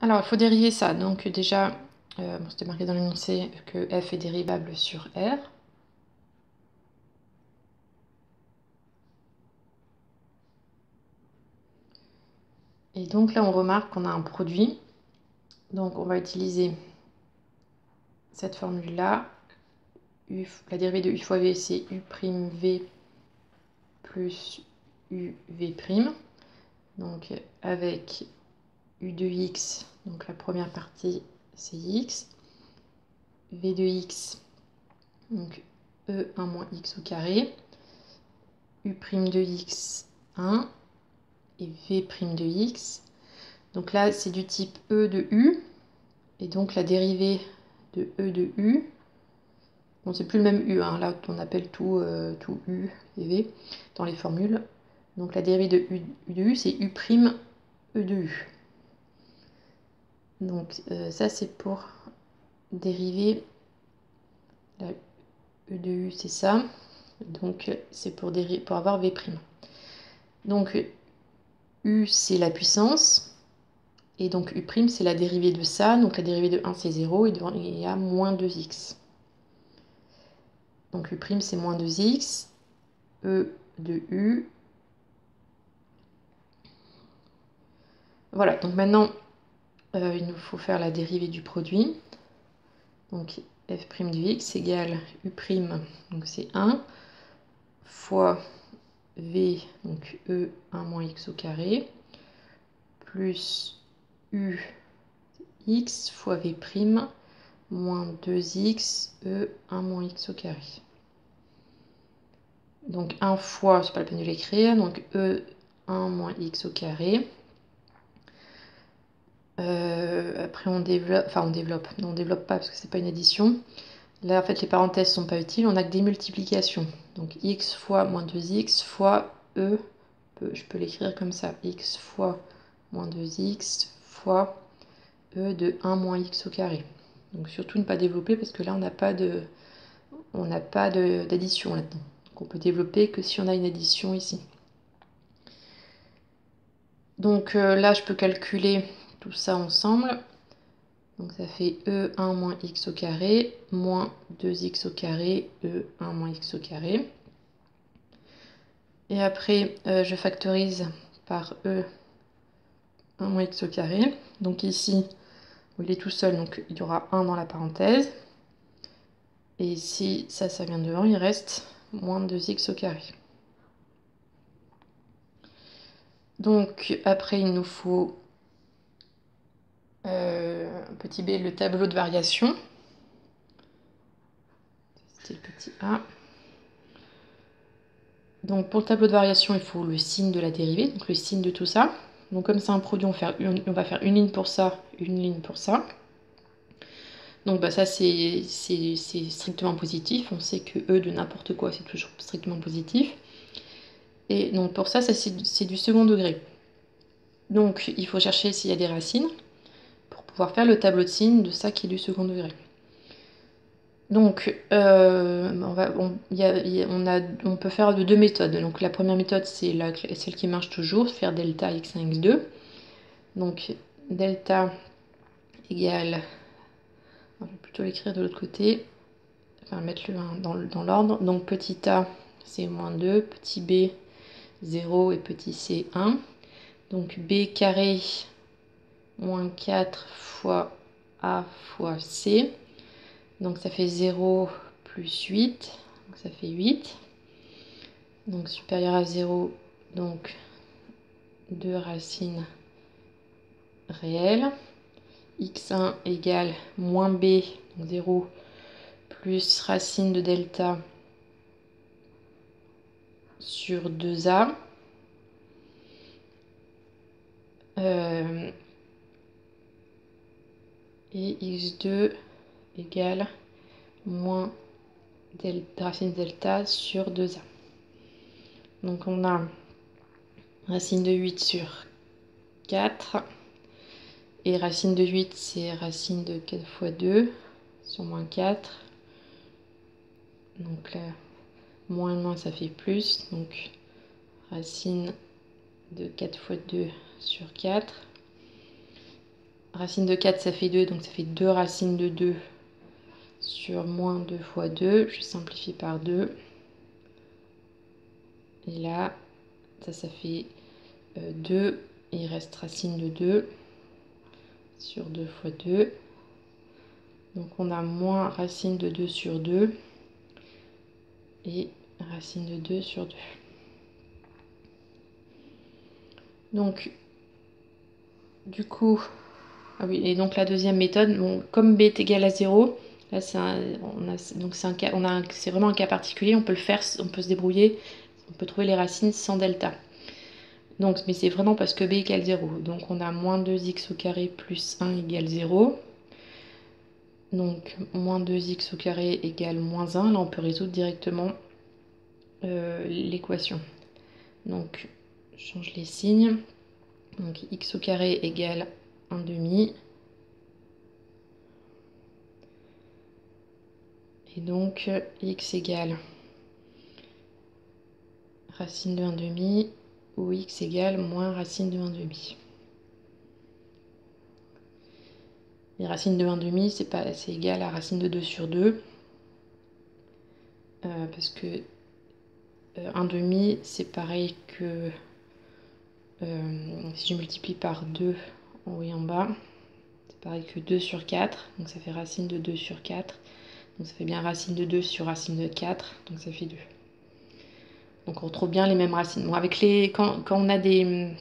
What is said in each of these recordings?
Alors, il faut dériver ça. Donc déjà, bon, c'était marqué dans l'énoncé que f est dérivable sur R. Et donc là, on remarque qu'on a un produit. Donc on va utiliser cette formule-là. La dérivée de u fois v, c'est u'v plus uv'. Donc avec u de x, donc la première partie, c'est x. v de x, donc e1 moins x au carré. u' de x, 1. Et v' de x. Donc là, c'est du type e de u. Et donc la dérivée de e de u, bon, c'est plus le même u, hein, là on appelle tout u et v dans les formules. Donc la dérivée de u de u, c'est u' e de u. Donc ça, c'est pour dériver la e de u, c'est ça. Donc c'est pour avoir v'. Donc u, c'est la puissance. Et donc u', c'est la dérivée de ça. Donc la dérivée de 1, c'est 0. Et il y a moins 2x. Donc u', c'est moins 2x. E de u. Voilà, donc maintenant, il nous faut faire la dérivée du produit. Donc f' de x égale u', donc c'est 1, fois v, donc e1 moins x au carré, plus u x fois v', moins 2x, e1 moins x au carré. Donc 1 fois, c'est pas la peine de l'écrire, donc e1 moins x au carré. Après on développe, non on développe pas parce que c'est pas une addition. Là en fait les parenthèses sont pas utiles, on a que des multiplications. Donc x fois moins 2x fois e, je peux l'écrire comme ça, x fois moins 2x fois e de 1 moins x au carré. Donc surtout ne pas développer parce que là on n'a pas d'addition là-dedans. Donc on peut développer que si on a une addition ici. Donc là je peux calculer tout ça ensemble. Donc ça fait e1 moins x au carré moins 2x au carré e1 moins x au carré. Et après, je factorise par e1 moins x au carré. Donc ici, il est tout seul, donc il y aura 1 dans la parenthèse. Et ici, ça vient devant, il reste moins 2x au carré. Donc après, il nous faut petit b, le tableau de variation. C'était le petit a. Donc pour le tableau de variation, il faut le signe de la dérivée, donc le signe de tout ça. Donc comme c'est un produit, on va faire une ligne pour ça, une ligne pour ça. Donc bah, ça c'est strictement positif, on sait que E de n'importe quoi c'est toujours strictement positif. Et donc pour ça c'est du second degré. Donc il faut chercher s'il y a des racines pour pouvoir faire le tableau de signes de ça qui est du second degré. Donc on peut faire de deux méthodes. Donc la première méthode c'est celle qui marche toujours, faire delta x1 x2. Donc delta égale, on va plutôt l'écrire de l'autre côté, enfin mettre le 1 dans l'ordre. Donc petit a c'est moins 2, petit b 0 et petit c 1. Donc b carré moins 4 fois a fois c. Donc ça fait 0 plus 8, donc ça fait 8. Donc supérieur à 0, donc 2 racines réelles. x1 égale moins b, donc 0, plus racine de delta sur 2a. Et x2 égale moins racine delta sur 2a. Donc on a racine de 8 sur 4. Et racine de 8, c'est racine de 4 fois 2 sur moins 4. Donc là, moins, ça fait plus. Donc racine de 4 fois 2 sur 4. racine de 4 ça fait 2, donc ça fait 2 racines de 2 sur moins 2 fois 2. Je simplifie par 2. Et là, ça fait 2. Il reste racine de 2 sur 2 fois 2. Donc on a moins racine de 2 sur 2 et racine de 2 sur 2. Donc, du coup, ah oui, et donc la deuxième méthode, bon, comme b est égal à 0, là c'est vraiment un cas particulier, on peut le faire, on peut se débrouiller, on peut trouver les racines sans delta. Donc, mais c'est vraiment parce que b égale 0. Donc on a moins 2x au carré plus 1 égale 0. Donc moins 2x au carré égale moins 1. Là on peut résoudre directement l'équation. Donc je change les signes. Donc x au carré égale 1 demi. Et donc x égale racine de 1 demi ou x égale moins racine de 1 demi. Et racine de 1 demi, c'est égal à racine de 2 sur 2. Parce que 1 demi, c'est pareil que si je multiplie par 2 en haut et en bas, c'est pareil que 2 sur 4. Donc ça fait racine de 2 sur 4. Donc ça fait bien racine de 2 sur racine de 4. Donc ça fait 2. Donc on retrouve bien les mêmes racines. Bon, avec quand on a des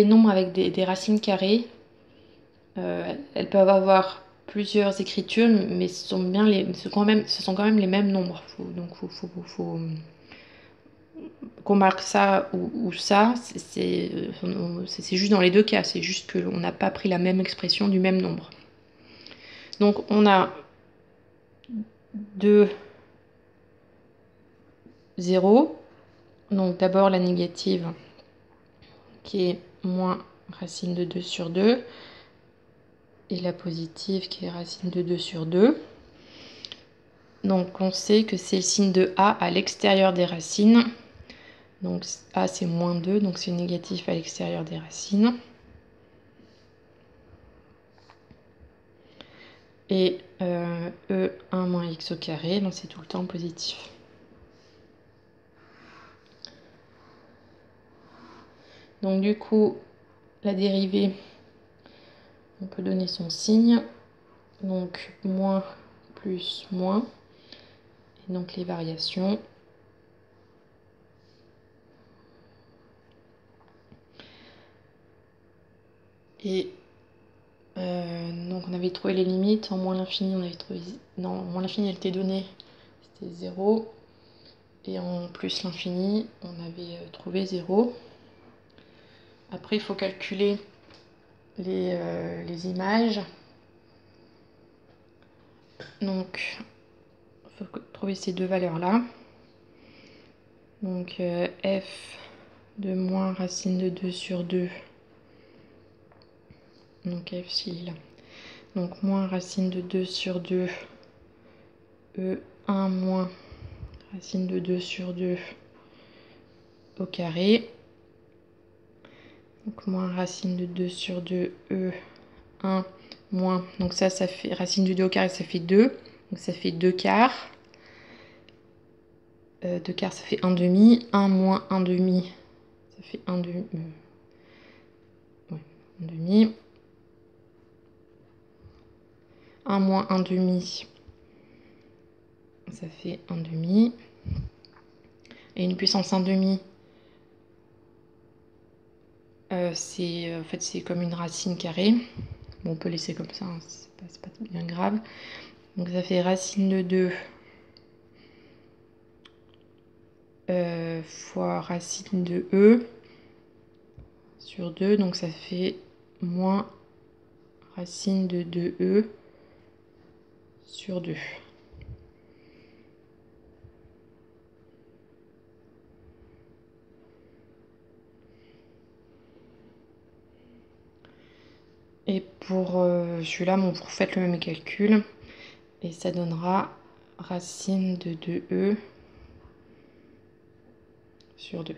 nombres avec des racines carrées, elles peuvent avoir plusieurs écritures, mais ce sont quand même les mêmes nombres. Donc faut qu'on marque ça ou ça, c'est juste dans les deux cas. C'est juste qu'on n'a pas pris la même expression du même nombre. Donc on a 2, 0. Donc d'abord la négative qui est moins racine de 2 sur 2. Et la positive qui est racine de 2 sur 2. Donc on sait que c'est le signe de A à l'extérieur des racines. Donc A c'est moins 2, donc c'est négatif à l'extérieur des racines. Et E1 moins x au carré, donc c'est tout le temps positif. Donc du coup, la dérivée, on peut donner son signe. Donc moins plus moins. Et donc les variations. Et donc on avait trouvé les limites. En moins l'infini, on avait trouvé... Non, en moins l'infini, elle était donnée. C'était 0. Et en plus l'infini, on avait trouvé 0. Après, il faut calculer les images. Donc, il faut trouver ces deux valeurs-là. Donc, f de moins racine de 2 sur 2. Donc, f si là. Donc, moins racine de 2 sur 2. E1 moins racine de 2 sur 2 au carré. Donc, moins racine de 2 sur 2. E1 moins. Donc, ça fait racine de 2 au carré, ça fait 2. Donc, ça fait 2 quarts. 2 quarts, ça fait 1 demi. 1 moins 1 demi, ça fait 1 demi. Ouais, 1 demi. 1 moins 1 demi, ça fait 1 demi. Et une puissance 1 demi, en fait, c'est comme une racine carrée. Bon, on peut laisser comme ça, hein, c'est pas bien grave. Donc ça fait racine de 2 fois racine de E sur 2. Donc ça fait moins racine de 2E sur 2. Et pour celui-là, vous faites le même calcul. Et ça donnera racine de 2E sur 2.